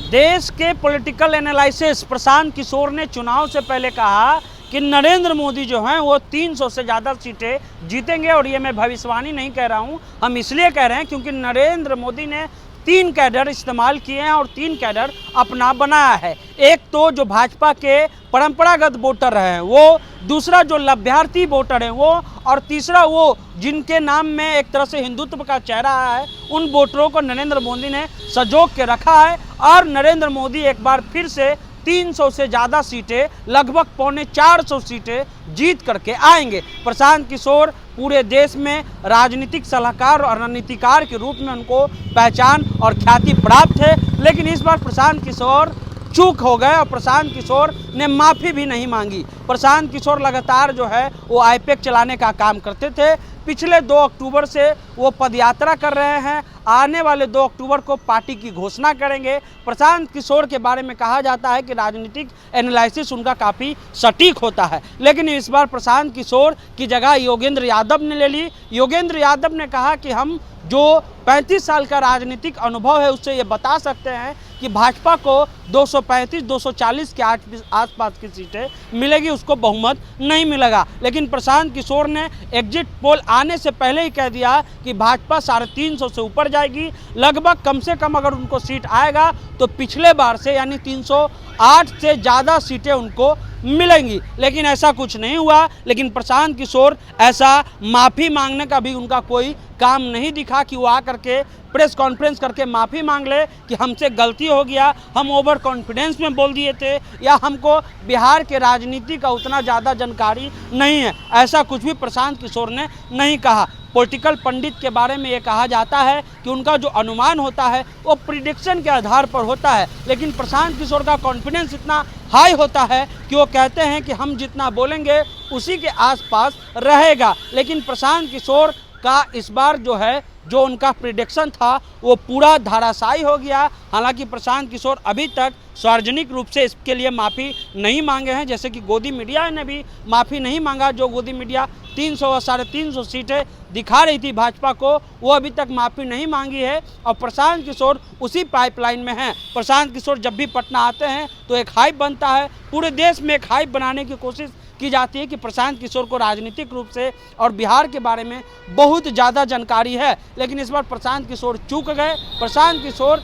देश के political analysis Prashant Kishor ने चुनाव से पहले कहा कि नरेंद्र मोदी जो हैं वो 300 से ज़्यादा सीटें जीतेंगे। और ये मैं भविष्यवाणी नहीं कह रहा हूँ, हम इसलिए कह रहे हैं क्योंकि नरेंद्र मोदी ने 3 कैडर इस्तेमाल किए हैं और 3 कैडर अपना बनाया है। एक तो जो भाजपा के परंपरागत वोटर हैं वो, दूसरा जो लभ्यार्थी वोटर हैं वो, और तीसरा वो जिनके नाम में एक तरह से हिंदुत्व का चेहरा है, उन वोटरों को नरेंद्र मोदी ने संजो के रखा है। और नरेंद्र मोदी एक बार फिर से 300 से ज़्यादा सीटें, लगभग 325 सीटें जीत करके आएंगे। प्रशांत किशोर पूरे देश में राजनीतिक सलाहकार और रणनीतिकार के रूप में उनको पहचान और ख्याति प्राप्त है, लेकिन इस बार प्रशांत किशोर चूक हो गए और प्रशांत किशोर ने माफ़ी भी नहीं मांगी। प्रशांत किशोर लगातार जो है वो आईपैक चलाने का काम करते थे। पिछले 2 अक्टूबर से वो पदयात्रा कर रहे हैं, आने वाले 2 अक्टूबर को पार्टी की घोषणा करेंगे। प्रशांत किशोर के बारे में कहा जाता है कि राजनीतिक एनालिसिस उनका काफ़ी सटीक होता है, लेकिन इस बार प्रशांत किशोर की जगह योगेंद्र यादव ने ले ली। योगेंद्र यादव ने कहा कि हम जो 35 साल का राजनीतिक अनुभव है उससे ये बता सकते हैं कि भाजपा को 235-240 के आसपास की सीटें मिलेगी, उसको बहुमत नहीं मिलेगा। लेकिन प्रशांत किशोर ने एग्जिट पोल आने से पहले ही कह दिया कि भाजपा 350 से ऊपर जाएगी। लगभग कम से कम अगर उनको सीट आएगा तो पिछले बार से यानी 308 से ज़्यादा सीटें उनको मिलेंगी, लेकिन ऐसा कुछ नहीं हुआ। लेकिन प्रशांत किशोर ऐसा माफ़ी मांगने का भी उनका कोई काम नहीं दिखा कि वो आकर के प्रेस कॉन्फ्रेंस करके माफ़ी मांग ले कि हमसे गलती हो गया, हम ओवर कॉन्फिडेंस में बोल दिए थे, या हमको बिहार के राजनीति का उतना ज़्यादा जानकारी नहीं है। ऐसा कुछ भी प्रशांत किशोर ने नहीं कहा। पॉलिटिकल पंडित के बारे में ये कहा जाता है कि उनका जो अनुमान होता है वो प्रिडिक्शन के आधार पर होता है, लेकिन प्रशांत किशोर का कॉन्फिडेंस इतना हाई होता है कि वो कहते हैं कि हम जितना बोलेंगे उसी के आसपास रहेगा। लेकिन प्रशांत किशोर का इस बार जो है जो उनका प्रिडिक्शन था वो पूरा धराशायी हो गया। हालांकि प्रशांत किशोर अभी तक सार्वजनिक रूप से इसके लिए माफ़ी नहीं मांगे हैं, जैसे कि गोदी मीडिया ने भी माफ़ी नहीं मांगा। जो गोदी मीडिया 300 और 350 सीटें दिखा रही थी भाजपा को, वो अभी तक माफ़ी नहीं मांगी है और प्रशांत किशोर उसी पाइपलाइन में हैं। प्रशांत किशोर जब भी पटना आते हैं तो एक हाइप बनता है, पूरे देश में एक हाइप बनाने की कोशिश की जाती है कि प्रशांत किशोर को राजनीतिक रूप से और बिहार के बारे में बहुत ज़्यादा जानकारी है। लेकिन इस बार प्रशांत किशोर चूक गए। प्रशांत किशोर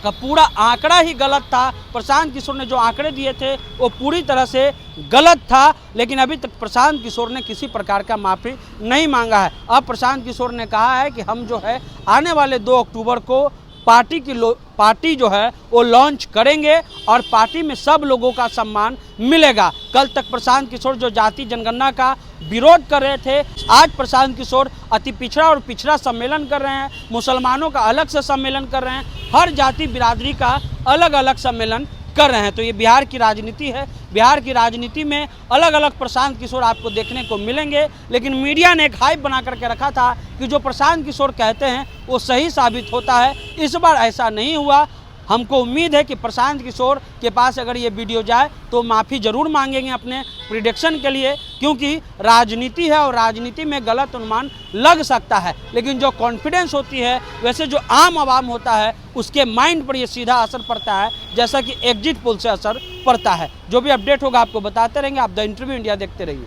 का पूरा आंकड़ा ही गलत था। प्रशांत किशोर ने जो आंकड़े दिए थे वो पूरी तरह से गलत था, लेकिन अभी तक प्रशांत किशोर ने किसी प्रकार का माफ़ी नहीं मांगा है। अब प्रशांत किशोर ने कहा है कि हम जो है आने वाले 2 अक्टूबर को पार्टी जो है वो लॉन्च करेंगे और पार्टी में सब लोगों का सम्मान मिलेगा। कल तक प्रशांत किशोर जो जाति जनगणना का विरोध कर रहे थे, आज प्रशांत किशोर अति पिछड़ा और पिछड़ा सम्मेलन कर रहे हैं, मुसलमानों का अलग से सम्मेलन कर रहे हैं, हर जाति बिरादरी का अलग अलग सम्मेलन कर रहे हैं। तो ये बिहार की राजनीति है। बिहार की राजनीति में अलग अलग प्रशांत किशोर आपको देखने को मिलेंगे, लेकिन मीडिया ने एक हाइप बना करके रखा था कि जो प्रशांत किशोर कहते हैं वो सही साबित होता है। इस बार ऐसा नहीं हुआ। हमको उम्मीद है कि प्रशांत किशोर के पास अगर ये वीडियो जाए तो माफ़ी ज़रूर मांगेंगे अपने प्रिडिक्शन के लिए, क्योंकि राजनीति है और राजनीति में गलत अनुमान लग सकता है, लेकिन जो कॉन्फिडेंस होती है वैसे जो आम आवाम होता है उसके माइंड पर ये सीधा असर पड़ता है, जैसा कि एग्जिट पोल से असर पड़ता है। जो भी अपडेट होगा आपको बताते रहेंगे। आप द इंटरव्यू इंडिया देखते रहिए।